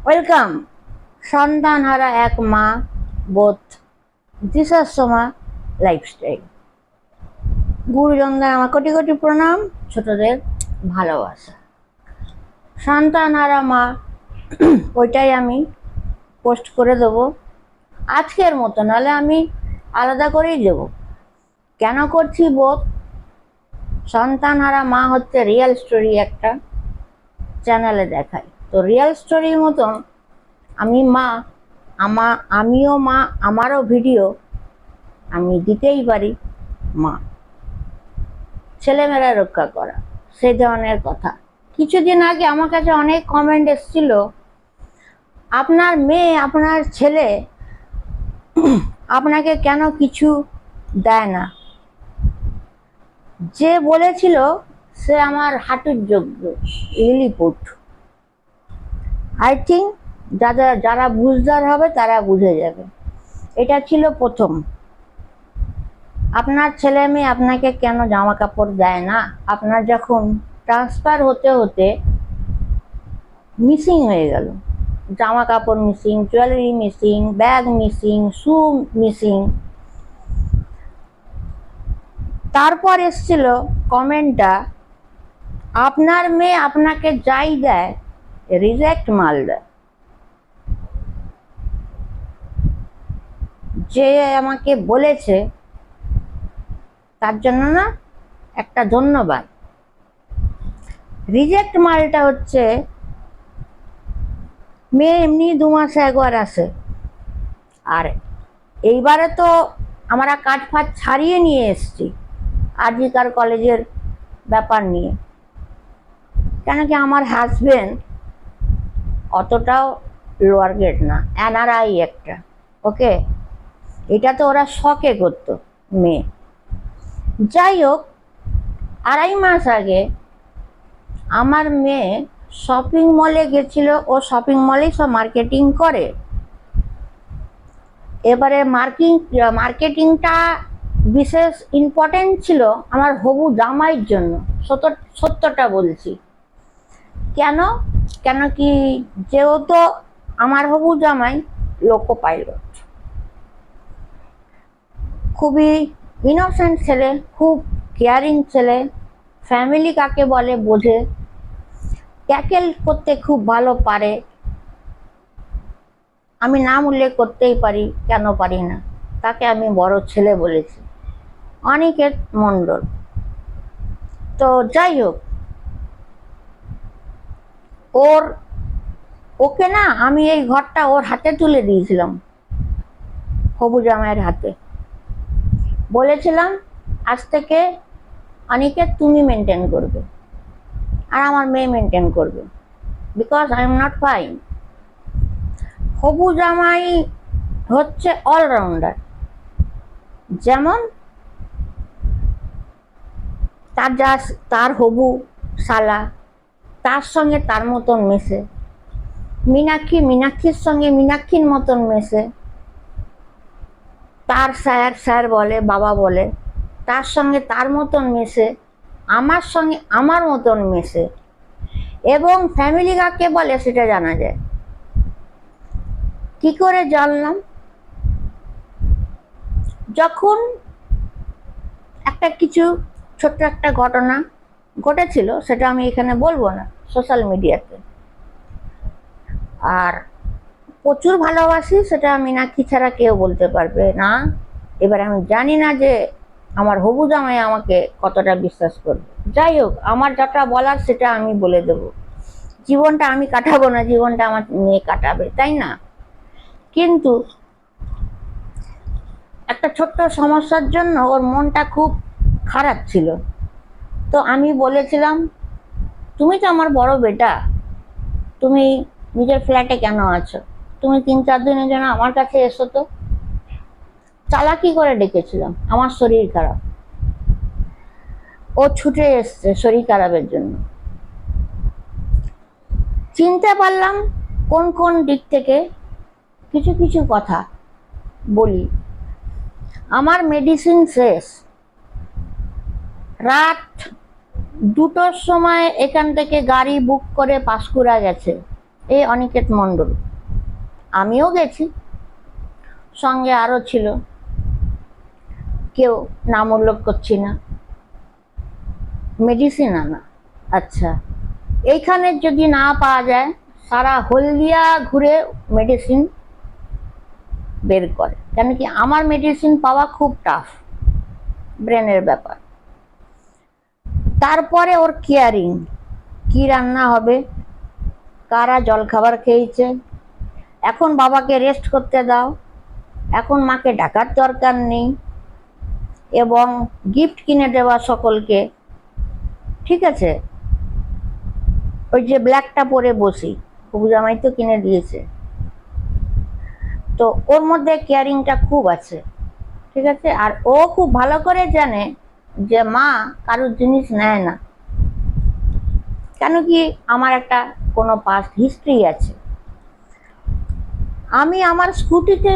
Welcome সন্তানহারা এক মা বোধ দিশাসমা লাইফস্টাইল। গুরুজনদের আমার কোটি কোটি প্রণাম, ছোটদের ভালোবাসা। সন্তানহারা মা ওইটাই আমি পোস্ট করে দেবো আজকের মতো, নাহলে আমি আলাদা করেই দেবো। কেন করছি বোধ? সন্তানহারা মা হচ্ছে রিয়েল স্টোরি, একটা চ্যানেলে দেখাই। তো রিয়েল স্টোরির মতন আমি মা, আমিও মা, আমারও ভিডিও আমি দিতেই পারি। মা ছেলেমেয়েরা রক্ষা করা, সেই ধরনের কথা। কিছুদিন আগে আমার কাছে অনেক কমেন্ট এসেছিল, আপনার মেয়ে আপনার ছেলে আপনাকে কেন কিছু দেয় না। যে বলেছিল সে আমার হাঁটুর যোগ্য লিলিপুট। আই থিঙ্ক যারা বুঝদার হবে তারা বুঝে যাবে। এটা ছিল প্রথম। আপনার ছেলে মেয়ে আপনাকে কেন জামা কাপড় দেয় না? আপনার যখন ট্রান্সফার হতে হতে মিসিং হয়ে গেল, জামা কাপড় missing, jewellery missing, bag missing, shoe missing. তারপর এসছিল কমেন্টটা, আপনার মেয়ে আপনাকে যাই দেয় রিজেক্ট মাল দেয়। যে আমাকে বলেছে তার জন্য না একটা ধন্যবাদ। রিজেক্ট মালটা হচ্ছে মেয়ে এমনি 2 মাসে একবার আসে, আর এইবারে তো আমরা কাজ ফাজ ছাড়িয়ে নিয়ে এসছি আজিকার কলেজের ব্যাপার নিয়ে। কেন কি আমার হাজবেন্ড অতটাও লোয়ার গ্রেড না, এনআরআই একটা, ওকে। এটা তো ওরা শখে করতো মেয়ে। যাই হোক, 2.5 মাস আগে আমার মেয়ে শপিং মলে গেছিল। ও শপিং মলেই সব মার্কেটিং করে। এবারে মার্কেটিংটা বিশেষ ইম্পর্টেন্ট ছিল আমার হবু জামাইয়ের জন্য। সত্যটা বলছি। কেন কি যেহেতু আমার হবু জামাই লোকো পাইলট, খুবই ইনোসেন্ট ছেলে, খুব কেয়ারিং ছেলে, ফ্যামিলি কাকে বলে বোঝে, ট্যাকেল করতে খুব ভালো পারে। আমি নাম উল্লেখ করতেই পারি, কেন পারি না? তাকে আমি বড় ছেলে বলেছি, অনিকেত মণ্ডল। তো যাই হোক, ওকে না আমি এই ঘরটা ওর হাতে তুলে দিয়েছিলাম, হবু জামাইয়ের হাতে। বলেছিলাম আজ থেকে অনিকেত তুমি মেনটেন করবে আর আমার মেয়ে মেনটেন করবে, because I am not fine. হবু জামাই হচ্ছে অলরাউন্ডার। যেমন তার হবু শালা, তার সঙ্গে তার মতন মেশে। মীনাক্ষীর সঙ্গে মীনাক্ষীর মতন মেশে। তার স্যার বলে, বাবা বলে, তার সঙ্গে তার মতন মেশে। আমার সঙ্গে আমার মতন মেশে। এবং ফ্যামিলি কাকে বলে সেটা জানা যায়। কি করে জানলাম? যখন ছোট্ট একটা ঘটনা ঘটেছিল, সেটা আমি এখানে বলবো না, সোশ্যাল মিডিয়াতে। আর প্রচুর ভালোবাসি, সেটা মীনাক্ষী ছাড়া কেউ বলতে পারবে না। এবার আমি জানি না যে আমার হবু জামাই আমাকে কতটা বিশ্বাস করবে। যাই হোক, আমার যেটা বলার সেটা আমি বলে দেব। জীবনটা আমি কাটাবো না, জীবনটা আমার মেয়ে কাটাবে, তাই না? কিন্তু একটা ছোট্ট সমস্যার জন্য ওর মনটা খুব খারাপ ছিল। তো আমি বলেছিলাম, তুমি তো আমার বড় বেটা, তুমি নিজের ফ্ল্যাটে কেন আছো? তুমি 3-4 দিনের জন্য আমার কাছে এসো তো। চালাকি করে ডেকেছিলাম, আমার শরীর খারাপ। ও ছুটে এসছে শরীর খারাপের জন্য। চিনতে পারলাম কোন দিক থেকে কিছু কথা বলি। আমার মেডিসিন শেষ। রাত 2টোর সময় এখান থেকে গাড়ি বুক করে পাঁশকুড়া গেছে এই অনিকেত মণ্ডল। আমিও গেছি, সঙ্গে আরো ছিল, কেউ নাম উল্লেখ করছি না। মেডিসিন আনা, আচ্ছা, এইখানে যদি না পাওয়া যায়, সারা হলদিয়া ঘুরে মেডিসিন বের করে। কেন কি আমার মেডিসিন পাওয়া খুব টাফ, ব্রেনের ব্যাপার। তারপরে ওর কেয়ারিং, কি রান্না হবে, কারা জল খাবার খেয়েছে, এখন বাবাকে রেস্ট করতে দাও, এখন মাকে ডাকার দরকার নেই, এবং গিফট কিনে দেওয়া সকলকে। ঠিক আছে, ওই যে ব্ল্যাকটা পরে বসি, হবু জামাই তো কিনে দিয়েছে, তো ওর মধ্যে কেয়ারিংটা খুব আছে। ঠিক আছে, আর ও খুব ভালো করে জানে যে মা কারোর জিনিস নেয় না। কেন কি আমার একটা কোনো পাস্ট হিস্ট্রি আছে। আমি আমার স্কুটিতে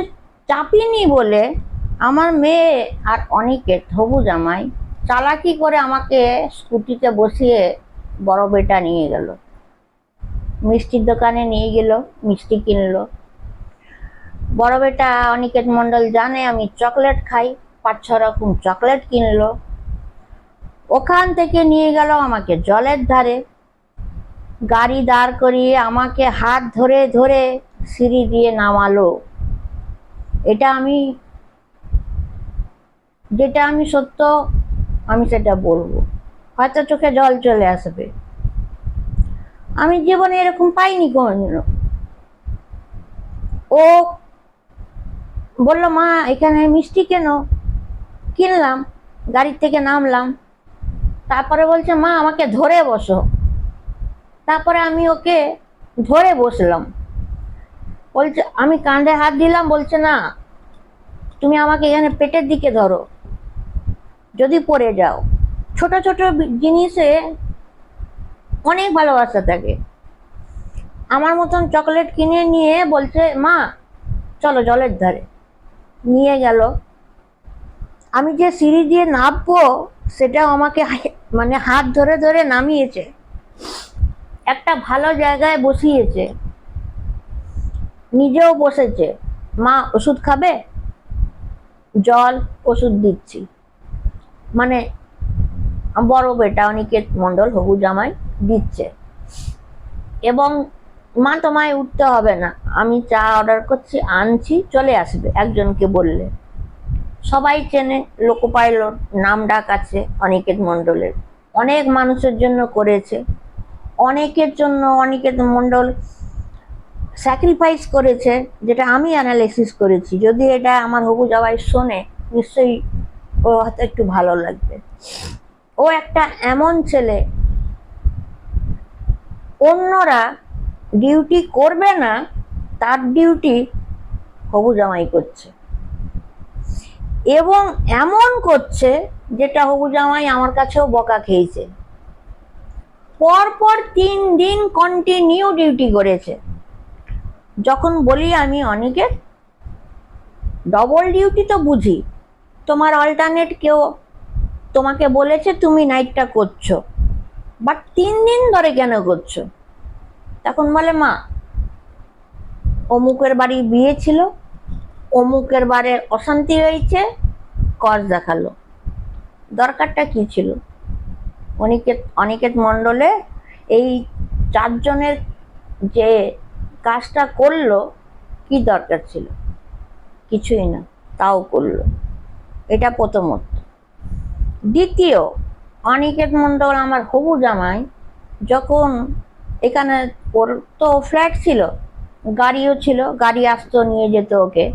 চাপিনি বলে আমার মেয়ে আর অনিকেত হবু জামাই চালাকি করে আমাকে স্কুটিতে বসিয়ে বড় বেটা নিয়ে গেল, মিষ্টির দোকানে নিয়ে গেল, মিষ্টি কিনলো। বড় বেটা অনিকেত মণ্ডল জানে আমি চকলেট খাই, 5-6 রকম চকলেট কিনলো। ওখান থেকে নিয়ে গেল আমাকে জলের ধারে, গাড়ি দাঁড় করিয়ে আমাকে হাত ধরে ধরে সিঁড়ি দিয়ে নামালো। এটা আমি, যেটা আমি সত্য আমি সেটা বলবো, হয়তো চোখে জল চলে আসবে। আমি জীবনে এরকম পাইনি কোনোদিনও। ও বললো মা এখানে মিষ্টি কেন, কিনলাম, গাড়ির থেকে নামলাম, তারপরে বলছে মা আমাকে ধরে বসো। তারপরে আমি ওকে ধরে বসলাম, বলছে, আমি কাঁধে হাত দিলাম, বলছে না তুমি আমাকে এখানে পেটের দিকে ধরো, যদি পড়ে যাও। ছোট ছোট জিনিসে অনেক ভালোবাসা থাকে। আমার মতন চকলেট কিনে নিয়ে বলছে মা চলো জলের ধারে, নিয়ে গেল। আমি যে সিঁড়ি দিয়ে নামবো সেটাও আমাকে মানে হাত ধরে ধরে নামিয়েছে, একটা ভালো জায়গায় বসিয়েছে, নিজেও বসেছে। মা ওষুধ খাবে, জল ওষুধ দিচ্ছি, মানে বড় বেটা অনিকেত মণ্ডল হবু জামাই দিচ্ছে। এবং মা তোমায় উঠতে হবে না, আমি চা অর্ডার করছি, আনছি, চলে আসবে, একজনকে বললে। সবাই চেনে, লোকোপাইলট নাম ডাক আছে অনিকেত মণ্ডলের, অনেক মানুষের জন্য করেছে, অনেকের জন্য অনিকেত মণ্ডল স্যাক্রিফাইস করেছে, যেটা আমি অ্যানালাইসিস করেছি। যদি এটা আমার হবু জামাই শোনে নিশ্চয়ই ও হয়তো একটু ভালো লাগবে। ও একটা এমন ছেলে, অন্যরা ডিউটি করবে না, তার ডিউটি হবু জামাই করছে, এবং এমন করছে যেটা হবু জামাই আমার কাছেও বকা খেয়েছে। পরপর 3 দিন কন্টিনিউ ডিউটি করেছে। যখন বলি আমি অনিকেত ডবল ডিউটি তো বুঝি, তোমার অল্টারনেট কেউ তোমাকে বলেছে তুমি নাইটটা করছো, বাট 3 দিন ধরে কেন করছো? তখন বলে মা অমুকের বাড়ি বিয়ে ছিল, অমুকের বাড়ির অশান্তি হয়েছে, কজ দেখালো। দরকারটা কি ছিল? অনিকেত মণ্ডলে এই 4 জনের যে কাজটা করলো, কি দরকার ছিল? কিছুই না, তাও করলো। এটা প্রথমত। দ্বিতীয়, অনিকেত মণ্ডল আমার হবু জামাই যখন এখানে, ওর তো ফ্ল্যাট ছিল, গাড়িও ছিল, গাড়ি আসতো নিয়ে যেত ওকে।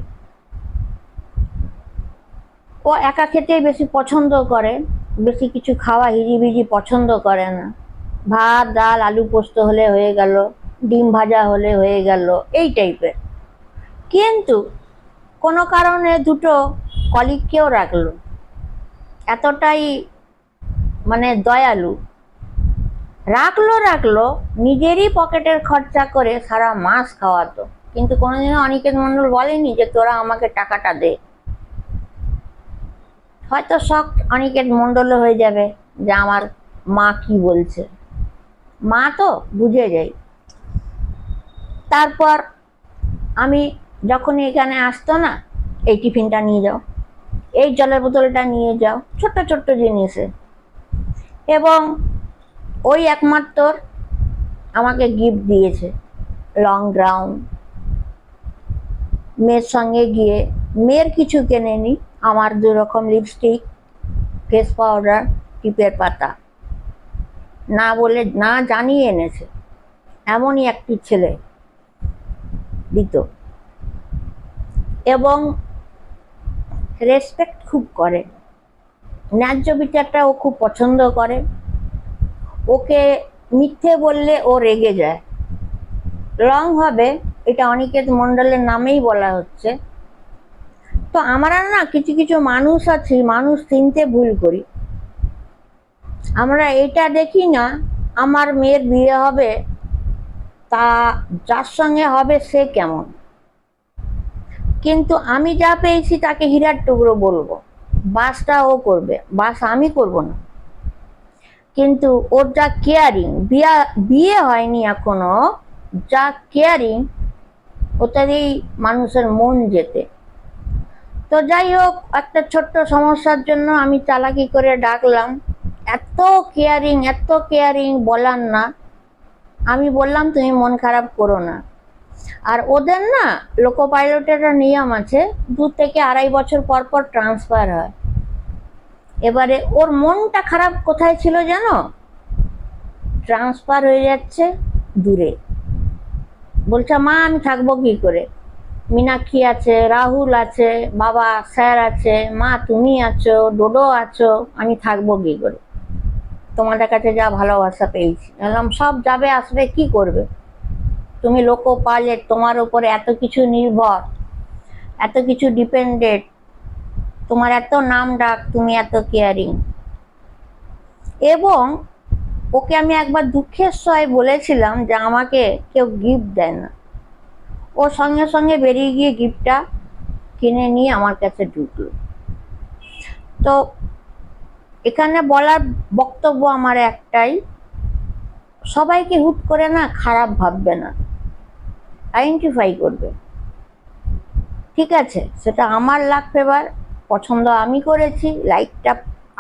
ও একা খেতেই বেশি পছন্দ করে, বেশি কিছু খাওয়া হিজিবিজি পছন্দ করে না। ভাত ডাল আলু পোস্ত হলে হয়ে গেল, ডিম ভাজা হলে হয়ে গেল, এই টাইপের। কিন্তু কোনো কারণে দুটো কলিগকেও রাখলো, এতটাই মানে দয়ালু। রাখলো নিজেরই পকেটের খরচা করে সারা মাস খাওয়াতো, কিন্তু কোনোদিনও অনিকেত মণ্ডল বলেনি যে তোরা আমাকে টাকাটা দে। হয়তো শখ অনিকেত মণ্ডলও হয়ে যাবে যে আমার মা কি বলছে, মা তো বুঝে যায়। তারপর আমি যখনই এখানে আসতো না, এই টিফিনটা নিয়ে যাও, এই জলের বোতলটা নিয়ে যাও, ছোট্ট ছোট্ট জিনিসে। এবং ওই একমাত্র আমাকে গিফট দিয়েছে লং গাউন। মেয়ের সঙ্গে গিয়ে মেয়ের কিছু কেনেনি, আমার 2 রকম লিপস্টিক, ফেস পাউডার, টিপের পাতা, না বলে না জানিয়ে এনেছে। এমনই একটি ছেলে দিত, এবং রেসপেক্ট খুব করে, ন্যায্য বিচারটা ও খুব পছন্দ করে। ওকে মিথ্যে বললে ও রেগে যায়। রং হবে, এটা অনিকেত মণ্ডলের নামেই বলা হচ্ছে। তো আমরা না কিছু কিছু মানুষ আছি, মানুষ চিনতে ভুল করি। আমরা এটা দেখি না আমার মেয়ের বিয়ে হবে, তা যার সঙ্গে হবে সে কেমন, কিন্তু আমি যা পেয়েছি তাকে হীরার টুকরো বলবো। বাসটা ও করবে, বাস আমি করব না। কিন্তু ওর যা কেয়ারিং, বিয়ে হয়নি এখনো, যা কেয়ারিং, ওটারই মানুষের মন যেতে। তো যাই হোক, একটা ছোট্ট সমস্যার জন্য আমি চালাকি করে ডাকলাম। এত কেয়ারিং বলার না। আমি বললাম তুমি মন খারাপ করো না। আর ওদের না লোকো পাইলটের নিয়ম আছে, 2 থেকে 2.5 বছর পর পর ট্রান্সফার হয়। এবারে ওর মনটা খারাপ কোথায় ছিল জানো? ট্রান্সফার হয়ে যাচ্ছে দূরে। বলছে মা আমি থাকবো কি করে, মীনাক্ষী আছে, রাহুল আছে, বাবা স্যার আছে, মা তুমি আছো, ডোডো আছো, আমি থাকবো কি করে? তোমাদের কাছে যা ভালোবাসা পেয়েছি। বললাম সব যাবে আসবে, কি করবে? তুমি লোকো পাইলট, তোমার উপরে এত কিছু নির্ভর, এত কিছু ডিপেন্ডেন্ট, তোমার এত নাম ডাক, তুমি এত কেয়ারিং। এবং ওকে আমি একবার দুঃখের সয় বলেছিলাম যে আমাকে কেউ গিফট দেয় না। ও সঙ্গে সঙ্গে বেরিয়ে গিয়ে গিফটটা কিনে নিয়ে আমার কাছে ঢুকলো। তো এখানে বলার বক্তব্য আমার একটাই, সবাইকে হুট করে না খারাপ ভাববে না, আইডেন্টিফাই করবে। ঠিক আছে, সেটা আমার লাক ফেভার, পছন্দ আমি করেছি, লাইকটা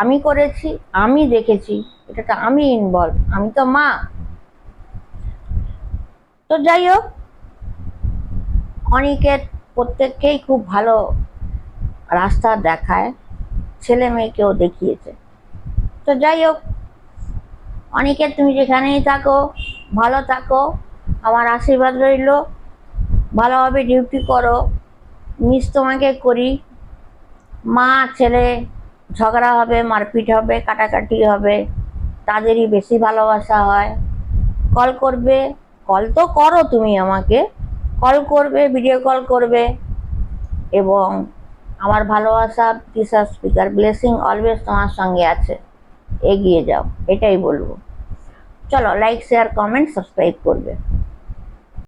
আমি করেছি, আমি দেখেছি, এটা আমি ইনভলভ, আমি তো মা। তো যাই হোক, অনেকের প্রত্যেককেই খুব ভালো রাস্তা দেখায়, ছেলে মেয়েকেও দেখিয়েছে। তো যাই হোক, অনেকের তুমি যেখানেই থাকো ভালো থাকো, আমার আশীর্বাদ রইল, ভালোভাবে ডিউটি করো, মিস তোমাকে করি। মা ছেলে ঝগড়া হবে, মারপিট হবে, কাটাকাটি হবে, তাদেরই বেশি ভালোবাসা হয়। কল করবে, কল তো করো তুমি আমাকে, কল করবে, ভিডিও কল করবে, এবং আমার ভালোবাসা টিচার স্পিকার ব্লেসিং অলওয়েজ তোমার সঙ্গে আছে। এগিয়ে যাও, এটাই বলবো। চলো, লাইক শেয়ার কমেন্ট সাবস্ক্রাইব করবে।